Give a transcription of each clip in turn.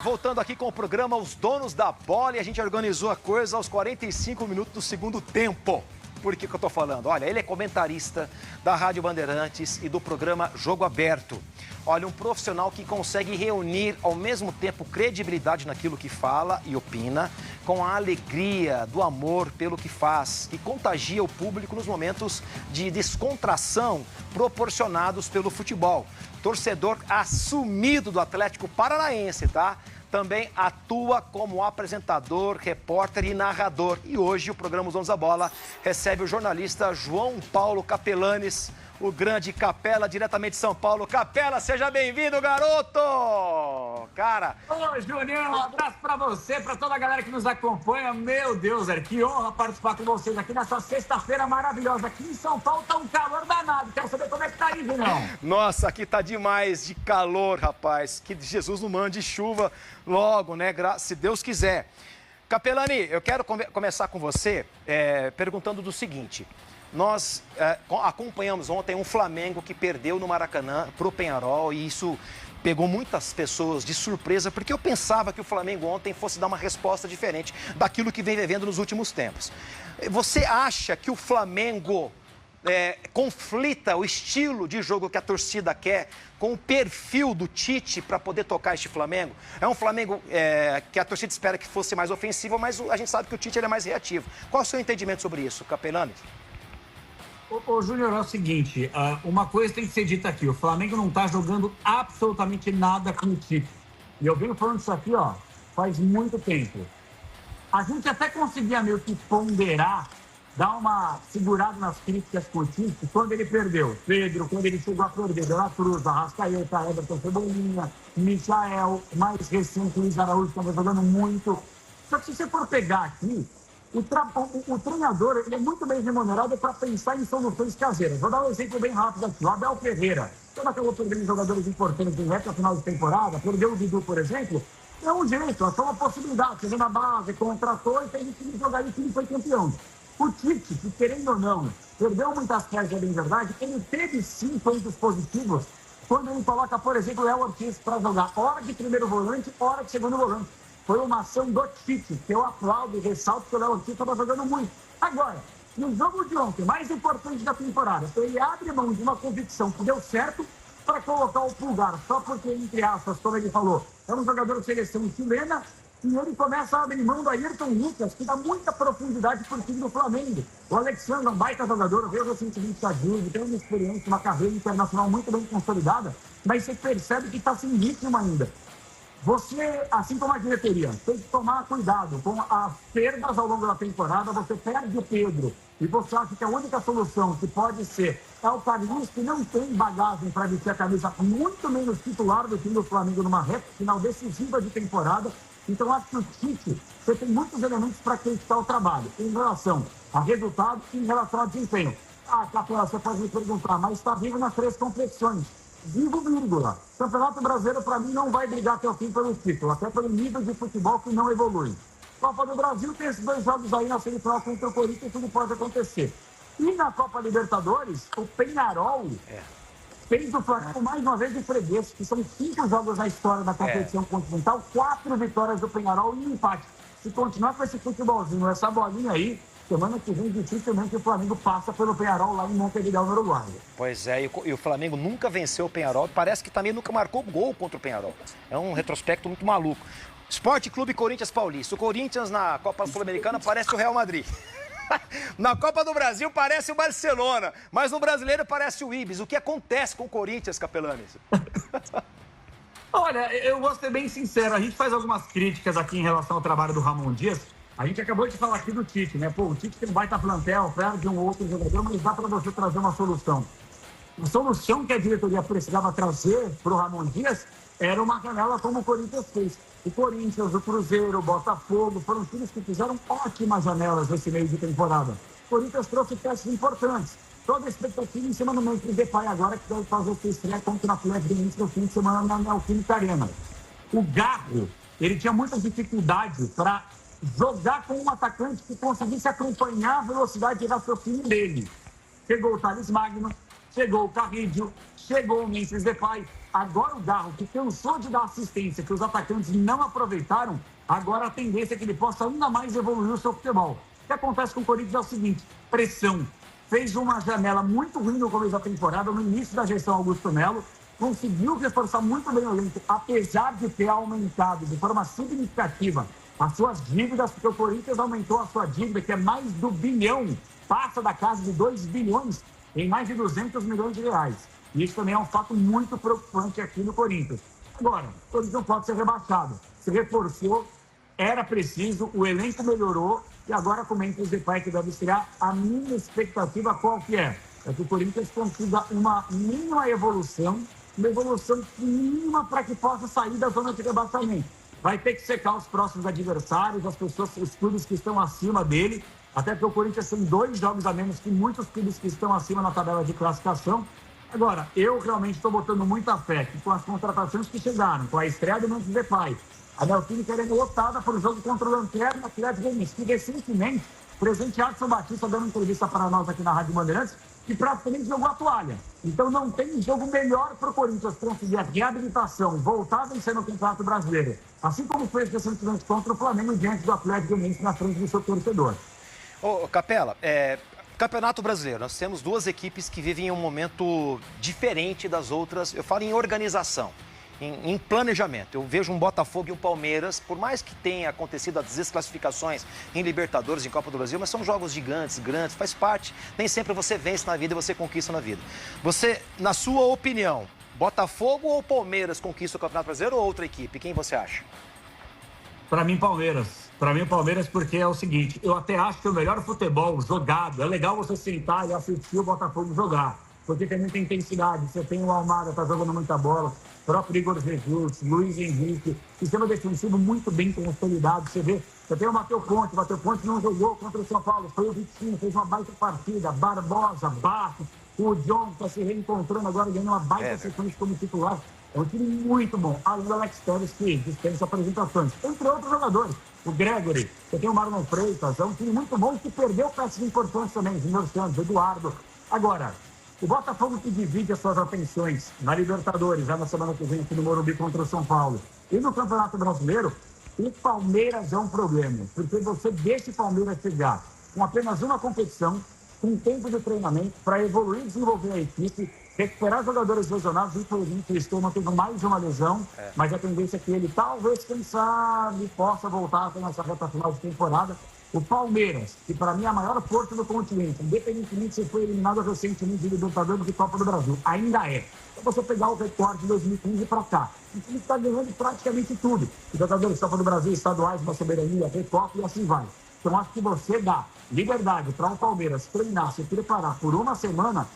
Voltando aqui com o programa Os Donos da Bola, e a gente organizou a coisa aos 45 minutos do segundo tempo. Por que eu tô falando? Olha, ele é comentarista da Rádio Bandeirantes e do programa Jogo Aberto. Olha, um profissional que consegue reunir ao mesmo tempo credibilidade naquilo que fala e opina, com a alegria do amor pelo que faz, que contagia o público nos momentos de descontração proporcionados pelo futebol. Torcedor assumido do Atlético Paranaense, tá? Também atua como apresentador, repórter e narrador. E hoje o programa Os Donos da Bola recebe o jornalista João Paulo Capelanes, o grande Capela, diretamente de São Paulo. Capela, seja bem-vindo, garoto! Cara... Ô, Julião, um abraço pra você, pra toda a galera que nos acompanha. Meu Deus, que honra participar com vocês aqui nessa sexta-feira maravilhosa. Aqui em São Paulo tá um calor danado. Quero saber como é que tá aí, Julião. Nossa, aqui tá demais de calor, rapaz. Que Jesus não mande chuva logo, né? Se Deus quiser. Capelani, eu quero começar com você perguntando do seguinte. Nós acompanhamos ontem um Flamengo que perdeu no Maracanã pro Peñarol e isso pegou muitas pessoas de surpresa, porque eu pensava que o Flamengo ontem fosse dar uma resposta diferente daquilo que vem vivendo nos últimos tempos. Você acha que o Flamengo conflita o estilo de jogo que a torcida quer com o perfil do Tite para poder tocar este Flamengo? É um Flamengo que a torcida espera que fosse mais ofensivo, mas a gente sabe que o Tite ele é mais reativo. Qual é o seu entendimento sobre isso, Capelani? Ô, Júnior, é o seguinte, uma coisa tem que ser dita aqui, o Flamengo não tá jogando absolutamente nada com o Tite. E eu venho falando isso aqui, ó, faz muito tempo. A gente até conseguia meio que ponderar, dar uma segurada nas críticas com o Tite quando ele perdeu. Pedro, quando ele chegou a perder, De La Cruz, Arrascaeta, Everton Cebolinha, Michael, mais recente, Luiz Araújo, que estava jogando muito. Só que se você for pegar aqui, o treinador ele é muito bem remunerado para pensar em soluções caseiras. Vou dar um exemplo bem rápido aqui. O Abel Ferreira, quando acabou perdendo jogadores importantes em reta final de temporada, perdeu o Dudu, por exemplo, é um jeito, é só uma possibilidade. Chegou na base, contratou e fez o time jogar e o time foi campeão. O Tite, que querendo ou não, perdeu muitas peças, é bem verdade, ele teve sim pontos positivos quando ele coloca, por exemplo, o Léo Ortiz para jogar hora de primeiro volante, hora de segundo volante. Foi uma ação do Tite, que eu aplaudo e ressalto que o Léo Ortiz estava jogando muito. Agora, no jogo de ontem, mais importante da temporada, ele abre mão de uma convicção que deu certo para colocar o Pulgar, só porque, entre aspas, como ele falou, é um jogador de seleção chilena, e ele começa a abrir mão do Ayrton Lucas, que dá muita profundidade para o time do Flamengo. O Alexandre é um baita jogador, veio recentemente da Juve, tem uma experiência, uma carreira internacional muito bem consolidada, mas você percebe que está sem ritmo ainda. Você, assim como a diretoria, tem que tomar cuidado com as perdas ao longo da temporada. Você perde o Pedro e você acha que a única solução que pode ser é o Carlinhos, que não tem bagagem para vestir a camisa, muito menos titular do time do Flamengo numa reta final decisiva de temporada. Então, acho que o Tite, você tem muitos elementos para criticar o trabalho em relação a resultado e em relação a desempenho. Capela, você pode me perguntar, mas está vivo nas 3 competições. Vivo, vírgula. O Campeonato Brasileiro, para mim, não vai brigar até o fim pelo título, até pelo nível de futebol que não evolui. Copa do Brasil tem esses 2 jogos aí na semifinal contra o Corinthians, tudo pode acontecer. E na Copa Libertadores, o Peñarol fez o Flamengo mais uma vez de freguês, que são 5 jogos na história da competição continental, 4 vitórias do Peñarol e um empate. Se continuar com esse futebolzinho, essa bolinha aí, semana que vem, dificilmente o Flamengo passa pelo Peñarol lá em Montevidéu, no Uruguai. Pois é, e o Flamengo nunca venceu o Peñarol, parece que também nunca marcou gol contra o Peñarol. É um retrospecto muito maluco. Esporte Clube Corinthians Paulista. O Corinthians na Copa Sul-Americana parece o Real Madrid. Na Copa do Brasil parece o Barcelona, mas no Brasileiro parece o Ibis. O que acontece com o Corinthians, Capelanes? Olha, eu vou ser bem sincero, a gente faz algumas críticas aqui em relação ao trabalho do Ramon Dias. A gente acabou de falar aqui do Tite, né? Pô, o Tite tem um baita plantel, perde um outro jogador, mas dá para você trazer uma solução. A solução que a diretoria precisava trazer para o Ramon Dias era uma janela como o Corinthians fez. O Corinthians, o Cruzeiro, o Botafogo, foram times que fizeram ótimas janelas nesse meio de temporada. O Corinthians trouxe peças importantes. Toda a expectativa em cima do Memphis Depay agora, que deve fazer sua estreia contra o Atlético Goianiense no fim de semana na Neoquímica Arena. O Garro, ele tinha muita dificuldade para jogar com um atacante que conseguisse acompanhar a velocidade de raciocínio dele. Chegou o Thales Magno, chegou o Carrillo, chegou o Memphis Depay. Agora o Garro, que cansou de dar assistência, que os atacantes não aproveitaram, agora a tendência é que ele possa ainda mais evoluir o seu futebol. O que acontece com o Corinthians é o seguinte, pressão. Fez uma janela muito ruim no começo da temporada, no início da gestão Augusto Melo, conseguiu reforçar muito bem o elenco, apesar de ter aumentado de forma significativa as suas dívidas, porque o Corinthians aumentou a sua dívida, que é mais do bilhão, passa da casa de 2 bilhões em mais de 200 milhões de reais. E isso também é um fato muito preocupante aqui no Corinthians. Agora, o Corinthians não pode ser rebaixado. Se reforçou, era preciso, o elenco melhorou e agora com o Memphis Depay que deve estrear, a minha expectativa qual que é? É que o Corinthians consiga uma mínima evolução, uma evolução mínima para que possa sair da zona de rebaixamento. Vai ter que secar os próximos adversários, as pessoas, os clubes que estão acima dele, até porque o Corinthians tem 2 jogos a menos que muitos clubes que estão acima na tabela de classificação. Agora, eu realmente estou botando muita fé que com as contratações que chegaram, com a estreia do Memphis Depay, a Delfine querendo lotada para o jogo contra o Lanterna Atlético Goianiense, que recentemente o presidente Adson Batista dando entrevista para nós aqui na Rádio Bandeirantes, que praticamente jogou a toalha. Então não tem jogo melhor para o Corinthians conseguir a reabilitação e voltar a vencer no Campeonato Brasileiro. Assim como fez recentemente contra o Flamengo diante do Atlético Goianiense na frente do seu torcedor. Ô, Capela, Campeonato Brasileiro, nós temos 2 equipes que vivem um momento diferente das outras. Eu falo em organização, em planejamento. Eu vejo um Botafogo e um Palmeiras, por mais que tenha acontecido as desclassificações em Libertadores, em Copa do Brasil, mas são jogos gigantes, grandes, faz parte. Nem sempre você vence na vida e você conquista na vida. Você, na sua opinião, Botafogo ou Palmeiras conquista o Campeonato Brasileiro ou outra equipe? Quem você acha? Para mim, Palmeiras. Para mim, Palmeiras, porque é o seguinte, eu até acho que o melhor futebol jogado, é legal você sentar e assistir o Botafogo jogar, porque tem muita intensidade, você tem o Almada, tá jogando muita bola, o próprio Igor Jesus, Luiz Henrique, sistema defensivo muito bem consolidado, você tem o Matheus Ponte não jogou contra o São Paulo, foi o Vitinho, fez uma baita partida, Barbosa, Barros, o John está se reencontrando agora, ganhando uma baita sequência como titular. É um time muito bom, além do Alex Telles, que dispensa apresentações, entre outros jogadores. O Gregory, você tem o Marlon Freitas, é um time muito bom que perdeu peças importantes também, Júnior Santos, Eduardo. Agora, o Botafogo que divide as suas atenções na Libertadores, já na semana que vem aqui no Morumbi contra o São Paulo, e no Campeonato Brasileiro, o Palmeiras é um problema, porque você deixa o Palmeiras chegar com apenas uma competição, com tempo de treinamento, para evoluir e desenvolver a equipe, recuperar jogadores lesionados. Infelizmente, eles estão mantendo mais uma lesão, mas a tendência é que ele talvez, quem sabe, possa voltar até nessa reta final de temporada. O Palmeiras, que para mim é a maior força do continente, independentemente se foi eliminado recentemente de Libertadores e Copa do Brasil, ainda é. É você pegar o recorde de 2015 para cá. O time está ganhando praticamente tudo. Libertadores, Copa do Brasil, estaduais, uma soberania, Recopa e assim vai. Então, acho que você dá liberdade para o Palmeiras treinar, se preparar por uma semana.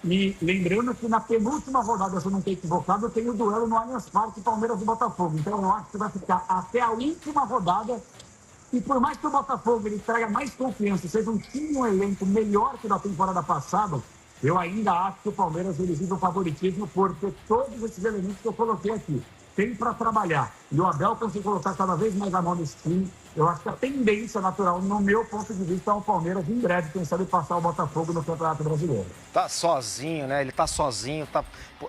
E lembrando que na penúltima rodada, se eu não estou equivocado, tem o duelo no Allianz Parque, Palmeiras e Botafogo. Então eu acho que vai ficar até a última rodada. E por mais que o Botafogo ele traga mais confiança, seja um time, um elenco melhor que da temporada passada, eu ainda acho que o Palmeiras ele vive o favoritismo, porque todos esses elementos que eu coloquei aqui tem para trabalhar. E o Abel consegue colocar cada vez mais a mão nesse time. Eu acho que a tendência natural, no meu ponto de vista, é o Palmeiras em breve, quem sabe, passar o Botafogo no Campeonato Brasileiro. Tá sozinho, né? Ele tá sozinho, tá...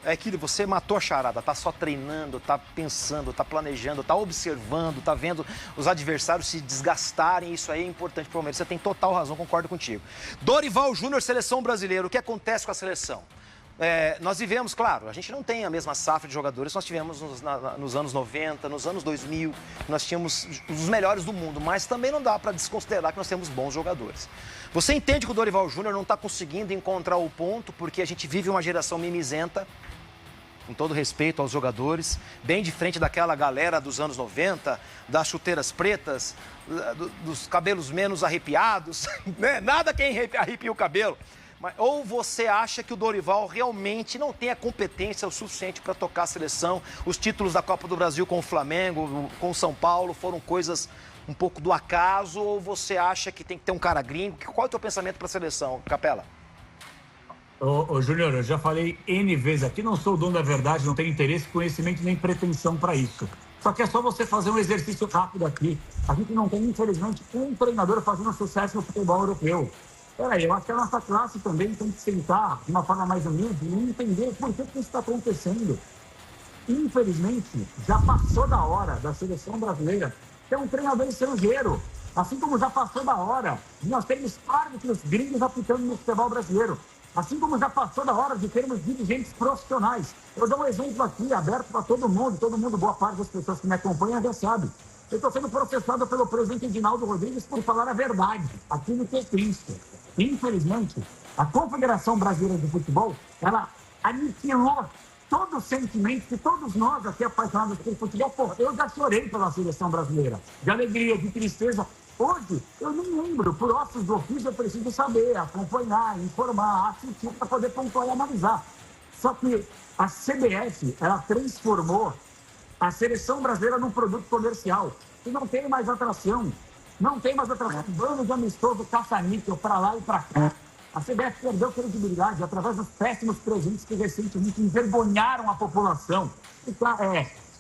É que você matou a charada, tá só treinando, tá pensando, tá planejando, tá observando, tá vendo os adversários se desgastarem. Isso aí é importante pro Palmeiras. Você tem total razão, concordo contigo. Dorival Júnior, seleção brasileira. O que acontece com a seleção? Nós vivemos, claro, a gente não tem a mesma safra de jogadores que nós tivemos nos anos 90, nos anos 2000, nós tínhamos os melhores do mundo, mas também não dá para desconsiderar que nós temos bons jogadores. Você entende que o Dorival Júnior não está conseguindo encontrar o ponto porque a gente vive uma geração mimizenta, com todo respeito aos jogadores, bem diferente daquela galera dos anos 90, das chuteiras pretas, dos cabelos menos arrepiados, né? Nada quem arrepia o cabelo. Ou você acha que o Dorival realmente não tem a competência o suficiente para tocar a seleção? Os títulos da Copa do Brasil com o Flamengo, com o São Paulo, foram coisas um pouco do acaso? Ou você acha que tem que ter um cara gringo? Qual é o teu pensamento para a seleção, Capela? Ô, Júnior, eu já falei N vezes aqui, não sou o dono da verdade, não tenho interesse, conhecimento nem pretensão para isso. Só que é só você fazer um exercício rápido aqui. A gente não tem, infelizmente, um treinador fazendo sucesso no futebol europeu. Peraí, eu acho que a nossa classe também tem que sentar de uma forma mais humilde e entender por que isso está acontecendo. Infelizmente, já passou da hora da seleção brasileira ter um treinador estrangeiro. Assim como já passou da hora de nós termos árbitros gringos apitando no futebol brasileiro. Assim como já passou da hora de termos dirigentes profissionais. Eu dou um exemplo aqui, aberto para todo mundo, boa parte das pessoas que me acompanham já sabe. Eu estou sendo processado pelo presidente Edinaldo Rodrigues por falar a verdade, aquilo que é triste. Infelizmente, a Confederação Brasileira de Futebol, ela aniquilou todo o sentimento que todos nós aqui apaixonados pelo futebol, eu já chorei pela seleção brasileira, de alegria, de tristeza. Hoje, eu nem lembro, por ossos do ofício, eu preciso saber, acompanhar, informar, assistir para poder pontuar e analisar. Só que a CBF, ela transformou a seleção brasileira num produto comercial, que não tem mais atração. Não tem mais atração. Bando de amistoso, caça-níquel, para lá e para cá. A CBF perdeu credibilidade através dos péssimos presentes que recentemente envergonharam a população.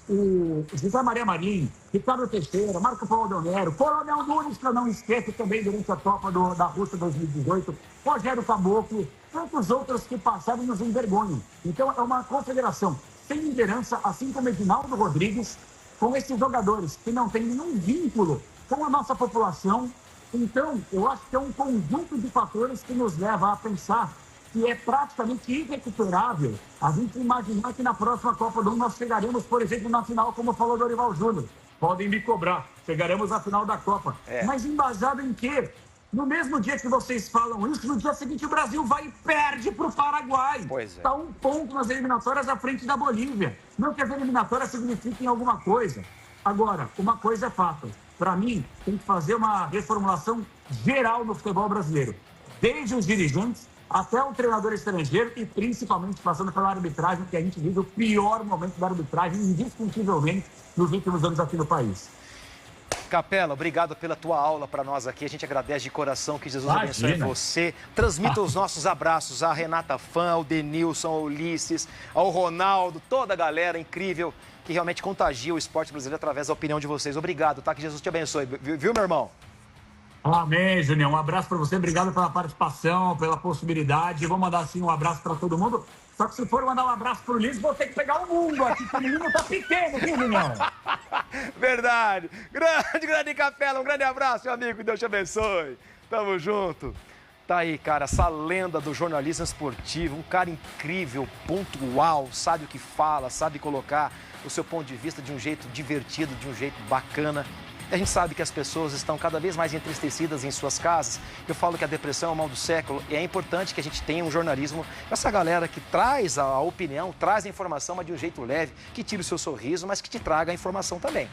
O José Maria Marinho, Ricardo Teixeira, Marco Paulo Del Nero, Coronel Nunes, que eu não esqueço também durante a Copa da Rússia 2018, Rogério Caboclo, tantos outros que passaram e nos envergonham. Então, é uma confederação sem liderança, assim como Edinaldo Rodrigues, com esses jogadores que não têm nenhum vínculo com a nossa população. Então, eu acho que é um conjunto de fatores que nos leva a pensar que é praticamente irrecuperável a gente imaginar que na próxima Copa do Mundo nós chegaremos, por exemplo, na final, como falou Dorival Júnior. Podem me cobrar, chegaremos à final da Copa. Mas embasado em quê? No mesmo dia que vocês falam isso, no dia seguinte o Brasil vai e perde para o Paraguai. Está 1 ponto nas eliminatórias à frente da Bolívia. Não que as eliminatórias signifiquem alguma coisa. Agora, uma coisa é fato. Para mim, tem que fazer uma reformulação geral no futebol brasileiro. Desde os dirigentes até o treinador estrangeiro e principalmente passando pela arbitragem, que a gente vive o pior momento da arbitragem, indiscutivelmente, nos últimos anos aqui no país. Capela, obrigado pela tua aula para nós aqui. A gente agradece de coração, que Jesus abençoe você. Transmita os nossos abraços à Renata Fã, ao Denilson, ao Ulisses, ao Ronaldo, toda a galera incrível que realmente contagia o esporte brasileiro através da opinião de vocês. Obrigado, tá? Que Jesus te abençoe. Viu, meu irmão? Amém, Juninho. Um abraço para você. Obrigado pela participação, pela possibilidade. Vou mandar, assim, um abraço para todo mundo. Só que se for mandar um abraço pro Ulisses, vou ter que pegar o mundo aqui, porque o menino tá pequeno, viu, Juninho? Verdade. Grande Capela. Um grande abraço, meu amigo. Deus te abençoe. Tamo junto. Tá aí, cara, essa lenda do jornalismo esportivo, um cara incrível, pontual, sabe o que fala, sabe colocar o seu ponto de vista de um jeito divertido, de um jeito bacana. E a gente sabe que as pessoas estão cada vez mais entristecidas em suas casas. Eu falo que a depressão é o mal do século e é importante que a gente tenha um jornalismo, essa galera que traz a opinião, traz a informação, mas de um jeito leve, que tire o seu sorriso, mas que te traga a informação também.